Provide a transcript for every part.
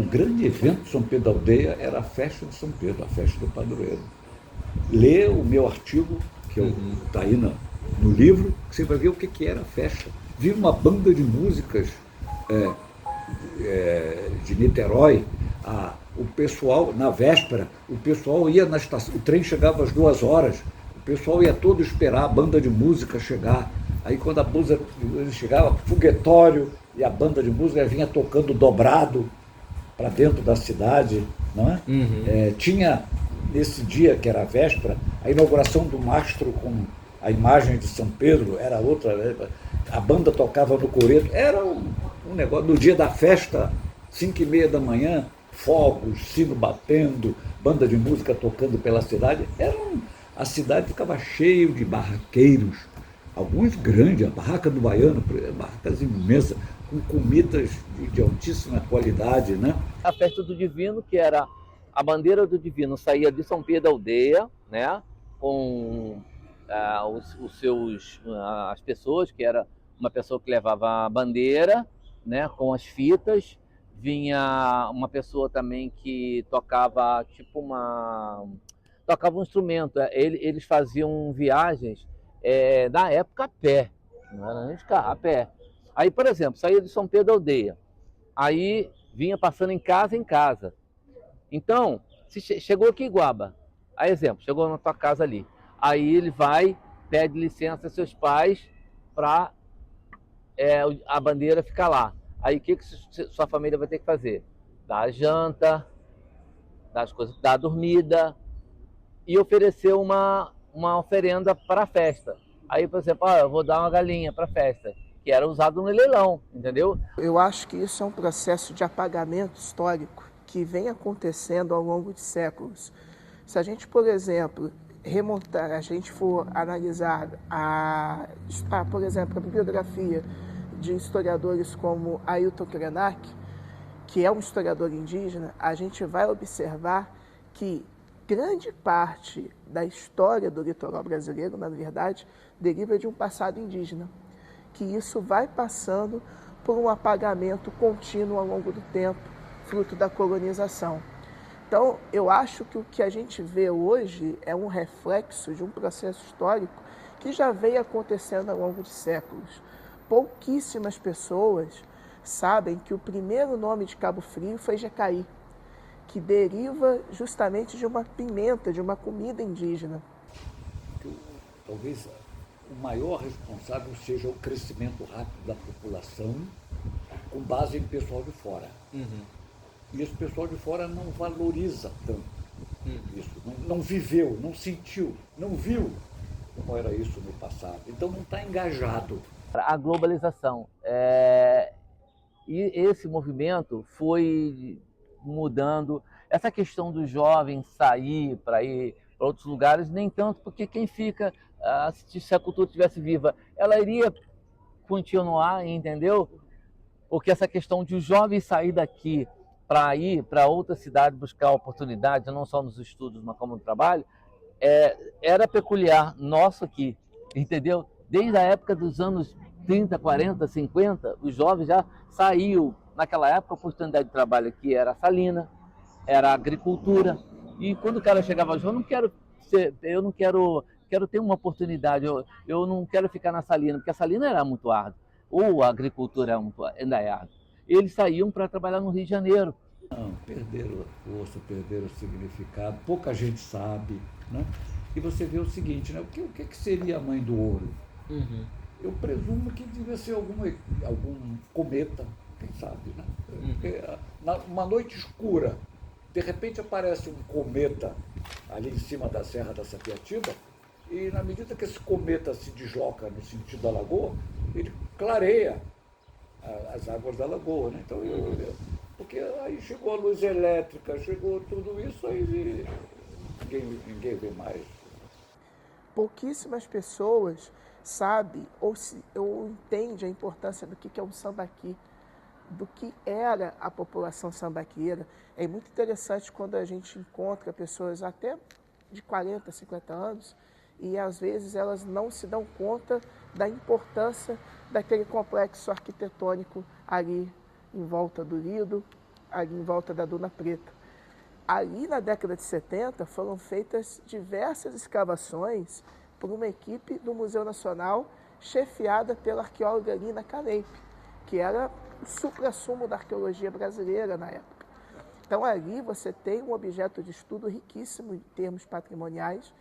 grande evento de São Pedro da Aldeia era a festa de São Pedro, a festa do padroeiro. Lê o meu artigo, que está aí no livro, que você vai ver o que era a festa. Vi uma banda de músicas de Niterói, o pessoal, na véspera, o pessoal ia na estação, o trem chegava às 2 horas, o pessoal ia todo esperar a banda de música chegar. Aí quando a música chegava, foguetório, e a banda de música vinha tocando dobrado para dentro da cidade, não é? Tinha, nesse dia, que era a véspera, a inauguração do mastro com a imagem de São Pedro, era outra, a banda tocava no coreto, era um negócio, no dia da festa, 5h30 da manhã, fogos, sino batendo, banda de música tocando pela cidade, a cidade ficava cheia de barraqueiros, alguns grandes, a barraca do Baiano, barracas imensas, com comidas de altíssima qualidade, né? A festa do Divino, que era a bandeira do Divino, saía de São Pedro da Aldeia, né, com as pessoas, que era uma pessoa que levava a bandeira, né, com as fitas, vinha uma pessoa também que tocava tocava um instrumento. Eles faziam viagens na época a pé, não era nem de carro, a pé. Aí, por exemplo, saía de São Pedro da Aldeia, aí vinha passando em casa. Então, se chegou aqui em Iguaba, aí exemplo, chegou na tua casa ali, aí ele vai, pede licença aos seus pais para a bandeira ficar lá. Aí o que sua família vai ter que fazer? Dar a janta, dar as coisas, dar a dormida e oferecer uma oferenda para a festa. Aí, por exemplo, eu vou dar uma galinha para a festa, que era usado no leilão, entendeu? Eu acho que isso é um processo de apagamento histórico que vem acontecendo ao longo de séculos. Se a gente, por exemplo, remontar, a gente for analisar, por exemplo, a bibliografia de historiadores como Ailton Krenak, que é um historiador indígena, a gente vai observar que grande parte da história do litoral brasileiro, na verdade, deriva de um passado indígena, que isso vai passando por um apagamento contínuo ao longo do tempo, fruto da colonização. Então, eu acho que o que a gente vê hoje é um reflexo de um processo histórico que já veio acontecendo ao longo de séculos. Pouquíssimas pessoas sabem que o primeiro nome de Cabo Frio foi Jecaí, que deriva justamente de uma pimenta, de uma comida indígena. Talvez o maior responsável seja o crescimento rápido da população com base em pessoal de fora. E esse pessoal de fora não valoriza tanto isso, não viveu, não sentiu, não viu como era isso no passado. Então não está engajado. A globalização. E esse movimento foi mudando. Essa questão do jovem sair para ir para outros lugares, nem tanto, porque quem fica, se a cultura estivesse viva, ela iria continuar, entendeu? Porque essa questão de o jovem sair daqui para ir para outra cidade buscar oportunidades, não só nos estudos, mas como no trabalho, era peculiar nosso aqui, entendeu? Desde a época dos anos 30, 40, 50, os jovens já saíam. Naquela época, a oportunidade de trabalho aqui era a salina, era a agricultura. E quando o cara chegava, eu não quero ter uma oportunidade, eu não quero ficar na salina, porque a salina era muito árdua, ou a agricultura ainda é árdua. Eles saíam para trabalhar no Rio de Janeiro. Não, perderam a força, perderam o significado, pouca gente sabe, né? E você vê o seguinte, né? O que seria a mãe do ouro? Eu presumo que devia ser algum cometa, quem sabe, né? Porque, uma noite escura, de repente aparece um cometa ali em cima da Serra da Sapetiba, e na medida que esse cometa se desloca no sentido da lagoa, ele clareia as águas da lagoa, né? Então, porque aí chegou a luz elétrica, chegou tudo isso, aí ninguém vê mais. Pouquíssimas pessoas sabem ou entendem a importância do que é um sambaqui, do que era a população sambaqueira. É muito interessante quando a gente encontra pessoas até de 40, 50 anos e às vezes elas não se dão conta da importância daquele complexo arquitetônico ali em volta do Lido, ali em volta da Duna Preta. Ali na década de 70 foram feitas diversas escavações por uma equipe do Museu Nacional chefiada pela arqueóloga Lina Caneip, que era o suprassumo da arqueologia brasileira na época. Então ali você tem um objeto de estudo riquíssimo em termos patrimoniais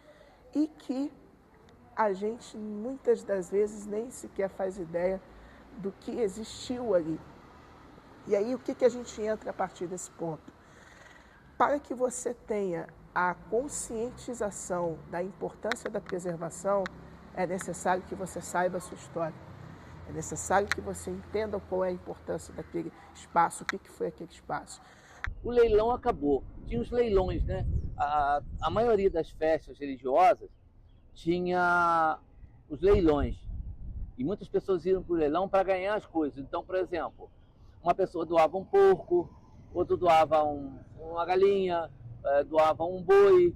e que a gente muitas das vezes nem sequer faz ideia do que existiu ali. E aí o que a gente entra a partir desse ponto? Para que você tenha a conscientização da importância da preservação, é necessário que você saiba a sua história. É necessário que você entenda qual é a importância daquele espaço, o que foi aquele espaço. O leilão acabou. Tinha os leilões, né? A maioria das festas religiosas tinha os leilões. E muitas pessoas iam para o leilão para ganhar as coisas. Então, por exemplo, uma pessoa doava um porco, outro doava uma galinha, doava um boi,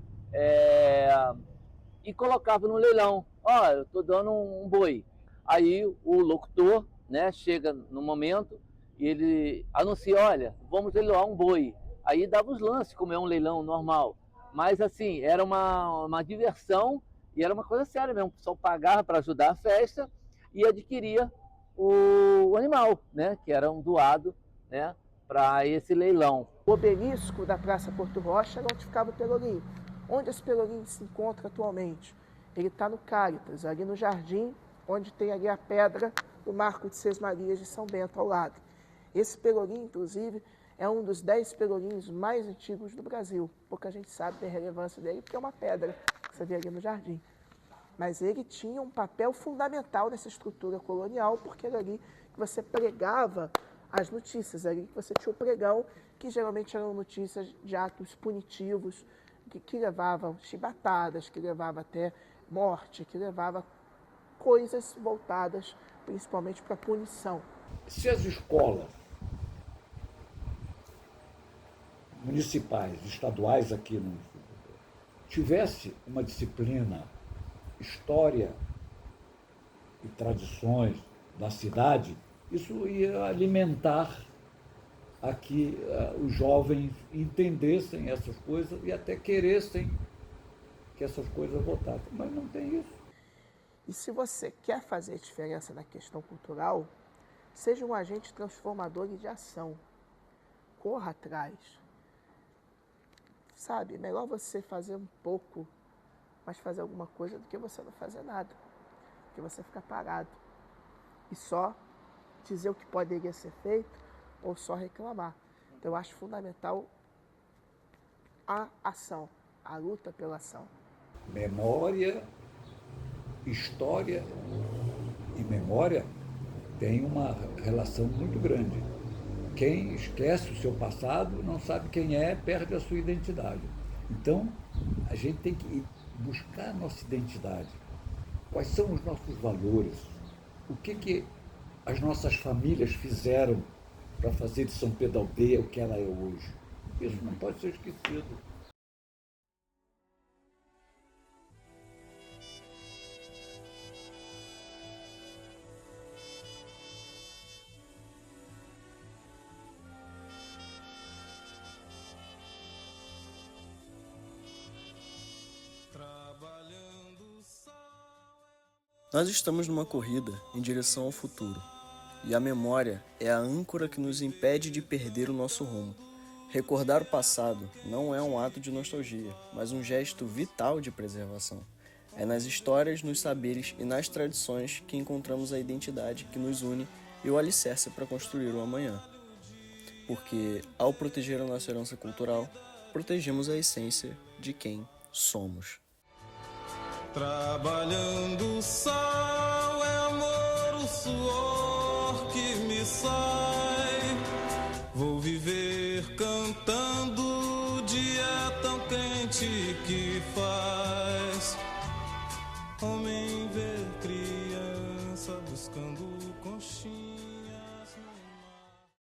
e colocava no leilão. Ó, eu estou dando um boi. Aí o locutor, né, chega no momento e ele anuncia, olha, vamos leiloar um boi. Aí dava os lances, como é um leilão normal. Mas assim, era uma diversão e era uma coisa séria mesmo. O pessoal pagava para ajudar a festa e adquiria o animal, né, que era um doado, né, para esse leilão. O obelisco da Praça Porto Rocha era onde ficava o Pelourinho. Onde esse Pelourinho se encontra atualmente? Ele está no Cáritas, ali no jardim, onde tem ali a pedra do Marco de Sesmarias de São Bento ao lado. Esse Pelourinho, inclusive, é um dos 10 pelourinhos mais antigos do Brasil. Pouca gente sabe da relevância dele, porque é uma pedra que você vê ali no jardim. Mas ele tinha um papel fundamental nessa estrutura colonial, porque era ali que você pregava as notícias, ali que você tinha o pregão, que geralmente eram notícias de atos punitivos, que levavam chibatadas, que levavam até morte, que levava coisas voltadas principalmente para punição. Se as escolas municipais, estaduais aqui no tivesse uma disciplina história e tradições da cidade, isso ia alimentar aqui os jovens entendessem essas coisas e até queressem que essas coisas voltassem. Mas não tem isso. E se você quer fazer diferença na questão cultural, seja um agente transformador e de ação. Corra atrás. Sabe, é melhor você fazer um pouco, mas fazer alguma coisa do que você não fazer nada. Do que você ficar parado. E só dizer o que poderia ser feito ou só reclamar. Então eu acho fundamental a ação, a luta pela ação. Memória, história e memória têm uma relação muito grande. Quem esquece o seu passado, não sabe quem é, perde a sua identidade. Então, a gente tem que buscar a nossa identidade. Quais são os nossos valores? O que as nossas famílias fizeram para fazer de São Pedro da Aldeia o que ela é hoje? Isso não pode ser esquecido. Nós estamos numa corrida em direção ao futuro, e a memória é a âncora que nos impede de perder o nosso rumo. Recordar o passado não é um ato de nostalgia, mas um gesto vital de preservação. É nas histórias, nos saberes e nas tradições que encontramos a identidade que nos une e o alicerce para construir o amanhã. Porque, ao proteger a nossa herança cultural, protegemos a essência de quem somos. Trabalhando o sol é amor, o suor que me sai. Vou viver cantando o dia tão quente que faz. Homem ver criança buscando conchinha.